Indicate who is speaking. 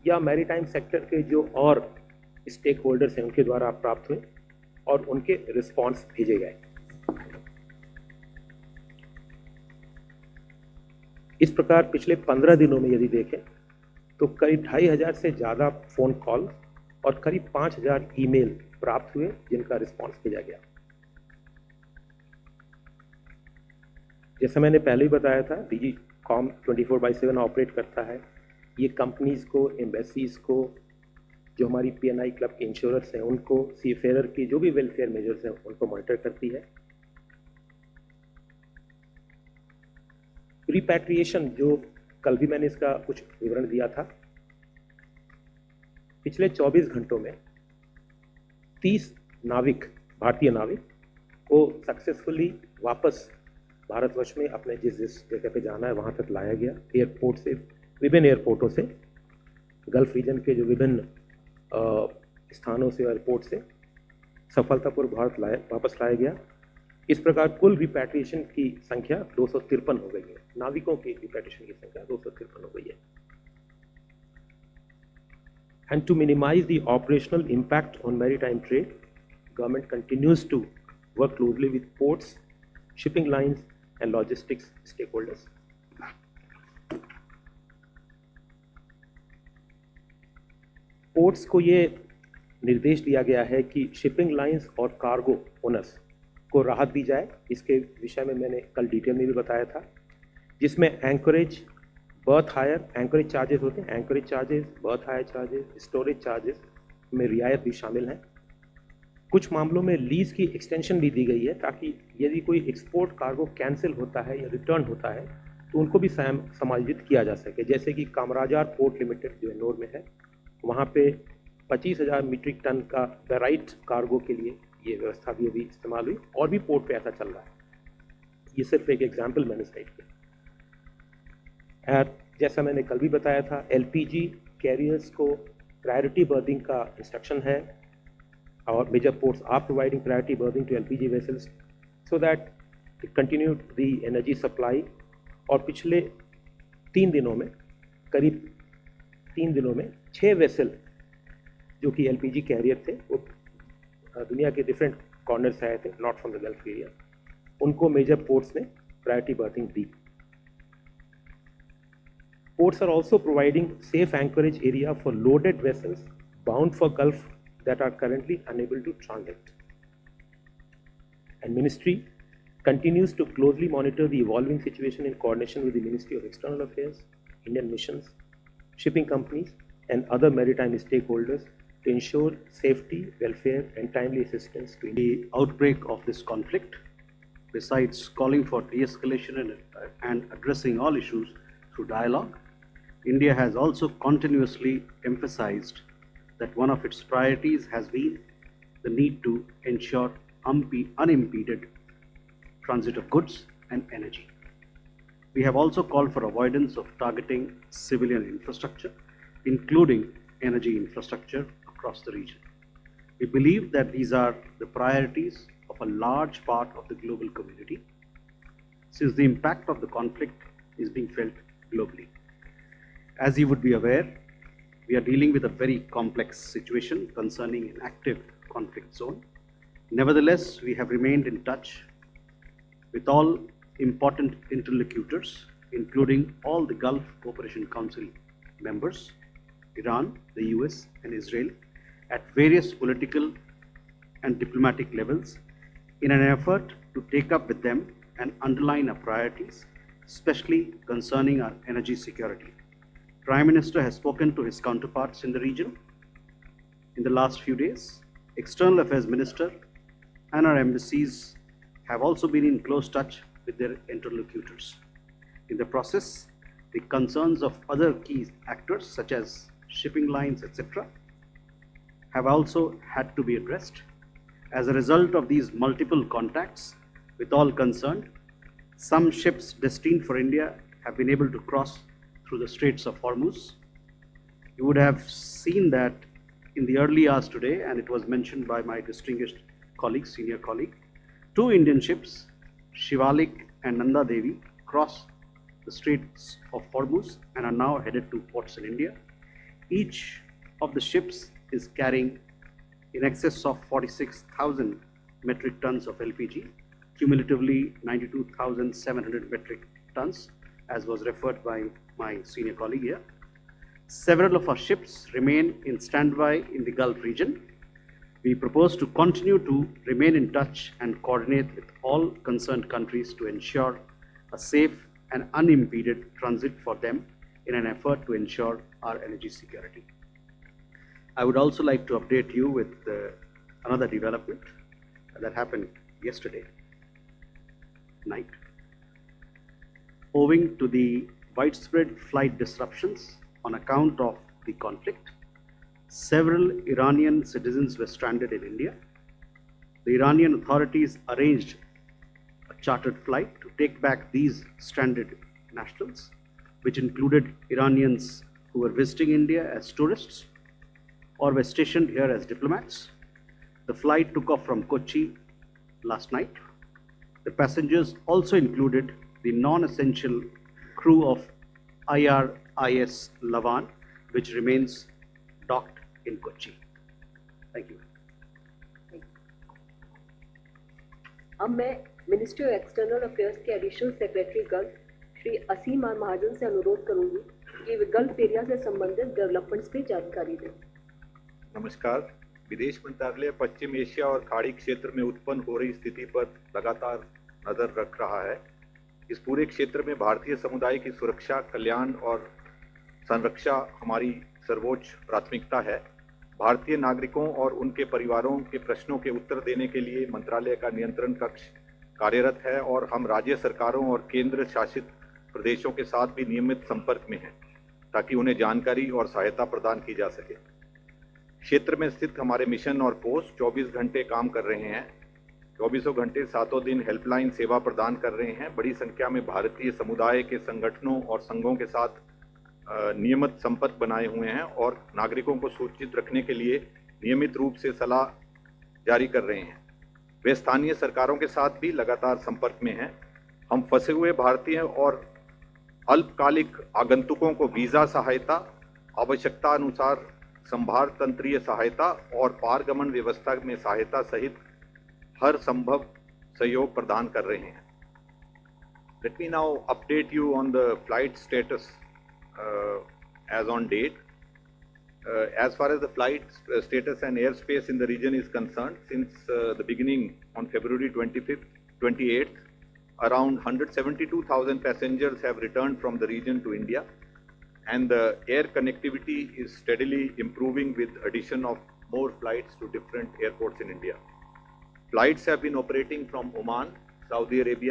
Speaker 1: या maritime sector के जो और स्टेक होल्डर्स हैं उनके द्वारा प्राप्त हुए और उनके रिस्पॉन्स भेजे गए। इस प्रकार पिछले 15 दिनों में यदि देखें तो करीब 2500 से ज़्यादा फ़ोन कॉल और करीब 5000 ईमेल प्राप्त हुए जिनका रिस्पॉन्स भेजा गया। जैसा मैंने पहले ही बताया था, डीजी कॉम 24/7 ऑपरेट करता है। ये कंपनीज़ को, एम्बेसीज़ को, जो हमारी पीएनआई क्लब के इंश्योरर्स हैं उनको, सीफेयर की जो भी वेलफेयर मेजर्स हैं उनको मॉनिटर करती है। रिपैट्रिएशन, जो कल भी मैंने इसका कुछ विवरण दिया था, पिछले 24 घंटों में 30 नाविक, भारतीय नाविक को सक्सेसफुली वापस भारतवर्ष में अपने जिस जगह पे जाना है वहाँ तक लाया गया। एयरपोर्ट से, विभिन्न एयरपोर्टों से, गल्फ रीजन के जो विभिन्न स्थानों से, एयरपोर्ट से सफलतापूर्वक वापस लाया गया। इस प्रकार कुल रिपैट्रिएशन की संख्या 253 हो गई है। नाविकों की रिपैट्रिएशन की संख्या 253 हो गई है। And to minimize the operational impact on maritime trade, government continues to work closely with ports, shipping lines, and logistics stakeholders. Ports को ये निर्देश दिया गया है कि शिपिंग लाइंस और कार्गो ओनर्स को राहत दी जाए। इसके विषय में मैंने कल डिटेल में भी बताया था, जिसमें anchorage, berth hire, anchorage charges होते हैं, anchorage charges, berth hire charges, storage charges में रियायत भी शामिल हैं। कुछ मामलों में लीज की एक्सटेंशन भी दी गई है ताकि यदि कोई एक्सपोर्ट कार्गो कैंसिल होता है या रिटर्न होता है तो उनको भी समायोजित किया जा सके। जैसे कि कामराजार पोर्ट लिमिटेड जो इंदौर में है, वहाँ पे 25,000 मीट्रिक टन का बेराइट कार्गो के लिए ये व्यवस्था भी अभी इस्तेमाल हुई, और भी पोर्ट पे ऐसा चल रहा है। ये सिर्फ एक एग्जाम्पल मैंने साइड किया। जैसा मैंने कल भी बताया था, एलपीजी कैरियर्स को प्रायोरिटी बर्थिंग का इंस्ट्रक्शन है, और major ports are providing priority berthing to LPG vessels so that it continue the energy supply. और पिछले 3 दिनों में, करीब 3 दिनों में 6 वेसल जो कि एलपीजी कैरियर थे, वो दुनिया के डिफरेंट कॉर्नर से आए थे, not from the gulf area, उनको मेजर पोर्ट्स ने priority berthing the. Ports are also providing safe anchorage area for loaded vessels bound for Gulf that are currently unable to transit. And Ministry continues to closely monitor the evolving situation in coordination with the Ministry of External Affairs, Indian missions, shipping companies, and other maritime stakeholders to ensure safety, welfare, and timely assistance to
Speaker 2: the outbreak of this conflict. Besides calling for de-escalation and addressing all issues through dialogue, India has also continuously emphasized that one of its priorities has been the need to ensure unimpeded transit of goods and energy. We have also called for avoidance of targeting civilian infrastructure, including energy infrastructure across the region. We believe that these are the priorities of a large part of the global community, since the impact of the conflict is being felt globally. As you would be aware, we are dealing with a very complex situation concerning an active conflict zone. Nevertheless, we have remained in touch with all important interlocutors, including all the Gulf Cooperation Council members, Iran, the US, and Israel, at various political and diplomatic levels, in an effort to take up with them and underline our priorities, especially concerning our energy security. Prime Minister has spoken to his counterparts in the region in the last few days. External Affairs Minister and our embassies have also been in close touch with their interlocutors. In the process, the concerns of other key actors such as shipping lines, etc., have also had to be addressed. As a result of these multiple contacts with all concerned, some ships destined for India have been able to cross through the Straits of Hormuz. You would have seen that in the early hours today, and it was mentioned by my distinguished colleague, senior colleague, 2 Indian ships, Shivalik and Nanda Devi, crossed the Straits of Hormuz and are now headed to ports in India. Each of the ships is carrying in excess of 46,000 metric tons of LPG, cumulatively 92,700 metric tons, as was referred by my senior colleague here. Several of our ships remain in standby in the Gulf region. We propose to continue to remain in touch and coordinate with all concerned countries to ensure a safe and unimpeded transit for them in an effort to ensure our energy security. I would also like to update you with another development that happened yesterday night. Owing to the widespread flight disruptions on account of the conflict, several Iranian citizens were stranded in India. The Iranian authorities arranged a chartered flight to take back these stranded nationals, which included Iranians who were visiting India as tourists or were stationed here as diplomats. The flight took off from Kochi last night. The passengers also included the non-essential crew of IRIS Lavan, which remains docked in Kochi. Thank you.
Speaker 3: अब मैं ministry of external affairs के additional secretary gulf Shri Aseem R Mahajan से अनुरोध करूंगी कि वे gulf area से संबंधित developments पे जानकारी दें।
Speaker 4: नमस्कार। विदेश मंत्रालय पश्चिम एशिया और खाड़ी क्षेत्र में उत्पन्न हो रही स्थिति पर लगातार नजर रख रहा है। इस पूरे क्षेत्र में भारतीय समुदाय की सुरक्षा, कल्याण और संरक्षा हमारी सर्वोच्च प्राथमिकता है। भारतीय नागरिकों और उनके परिवारों के प्रश्नों के उत्तर देने के लिए मंत्रालय का नियंत्रण कक्ष कार्यरत है और हम राज्य सरकारों और केंद्र शासित प्रदेशों के साथ भी नियमित संपर्क में हैं ताकि उन्हें जानकारी और सहायता प्रदान की जा सके। क्षेत्र में स्थित हमारे मिशन और पोस्ट 24 घंटे काम कर रहे हैं। 24 घंटे 7 दिन हेल्पलाइन सेवा प्रदान कर रहे हैं। बड़ी संख्या में भारतीय समुदाय के संगठनों और संघों के साथ नियमित संपर्क बनाए हुए हैं और नागरिकों को सूचित रखने के लिए नियमित रूप से सलाह जारी कर रहे हैं। वे स्थानीय सरकारों के साथ भी लगातार संपर्क में हैं। हम फंसे हुए भारतीय और अल्पकालिक आगंतुकों को वीजा सहायता, आवश्यकता अनुसार संभार तंत्रीय सहायता और पारगमन व्यवस्था में सहायता सहित हर संभव सहयोग प्रदान कर रहे हैं। Let me now update you on the flight status as on date. As far as the flight status and airspace in the region is concerned, since the beginning on February 25th, 28th, around 172,000 passengers have returned from the region to India, and the air connectivity is steadily improving with addition of more flights to different airports in India. Flights have been operating from Oman, Saudi Arabia,